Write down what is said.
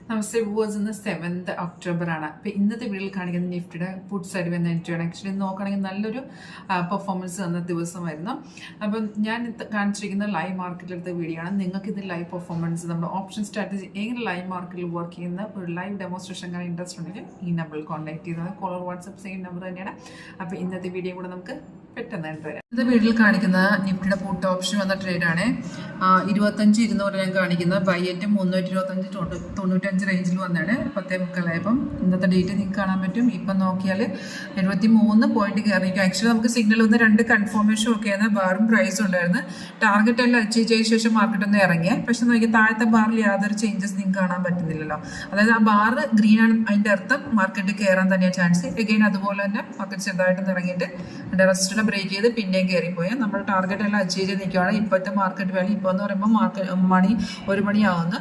നമസ്തേ viewers, ഇന്ന് 7th October ആണ്. അപ്പോൾ ഇന്നത്തെ വീഡിയോയിൽ കാണിക്കുന്ന നിഫ്റ്റിയുടെ പുട്ട് സൈഡ് വന്ന എൻട്രിയാണ്. ആക്ച്വലി നോക്കുകയാണെങ്കിൽ നല്ലൊരു പെർഫോമൻസ് തന്ന ദിവസമായിരുന്നു. അപ്പം ഞാൻ കാണിച്ചിരിക്കുന്ന ലൈവ് മാർക്കറ്റിലത്തെ വീഡിയോ ആണ്. നിങ്ങൾക്ക് ഇത് ലൈവ് പെർഫോമൻസ് നമ്മുടെ ഓപ്ഷൻ സ്ട്രാറ്റജി എങ്ങനെ ലൈവ് മാർക്കറ്റിൽ വർക്ക് ചെയ്യുന്ന ഒരു ലൈവ് ഡെമോൺസ്ട്രേഷൻ കാണാൻ ഇൻട്രസ്റ്റ് ഉണ്ടെങ്കിൽ ഈ നമ്പറിൽ കോൺടാക്ട് ചെയ്യുന്നത്. കോളർ വാട്സപ്പ് സെയിം നമ്പർ തന്നെയാണ്. അപ്പോൾ ഇന്നത്തെ വീഡിയോ കൂടെ നമുക്ക് പെട്ടെന്ന് വരാം. ഇന്നത്തെ വീഡിയോയിൽ കാണിക്കുന്ന നിഫ്റ്റിയുടെ പുട്ട് ഓപ്ഷൻ വന്ന ട്രേഡാണ്. 25,200 ഞാൻ കാണിക്കുന്നത് ബൈറ്റും 325-95 റേഞ്ചിൽ വന്നാണ് 10:30. ഇന്നത്തെ ഡേറ്റ് നിങ്ങൾക്ക് കാണാൻ പറ്റും. ഇപ്പം നോക്കിയാൽ 73 പോയിന്റ് കയറിയിരിക്കും. ആക്ച്വലി നമുക്ക് സിഗ്നൽ വന്ന് 2 കൺഫർമേഷൻ ഒക്കെയാണ്. ബാറും പ്രൈസും ഉണ്ടായിരുന്നു. ടാർഗറ്റ് എല്ലാം അച്ചീവ് ചെയ്ത ശേഷം മാർക്കറ്റ് ഒന്ന് ഇറങ്ങിയ, പക്ഷെ നോക്കി താഴത്തെ ബാറിൽ യാതൊരു ചേഞ്ചസ് നിങ്ങൾക്ക് കാണാൻ പറ്റുന്നില്ലല്ലോ. അതായത് ആ ബാർ ഗ്രീൻ ആണ്, അതിൻ്റെ അർത്ഥം മാർക്കറ്റ് കയറാൻ തന്നെയാണ് ചാൻസ്. എഗെയിൻ അതുപോലെ തന്നെ മാർക്കറ്റ് ചെറുതായിട്ടൊന്ന് ഇറങ്ങിയിട്ട് റെസ്റ്റിനെ ബ്രേക്ക് ചെയ്ത് പിന്നെയും കയറിപ്പോയാൽ നമ്മൾ ടാർഗറ്റ് എല്ലാം അച്ചീവ് ചെയ്ത് നിൽക്കുകയാണ്. ഇപ്പോഴത്തെ മാർക്കറ്റ് വാല്യൂ ഇപ്പോൾ എന്ന് പറയുമ്പോൾ 1 മണി ആവുന്നു.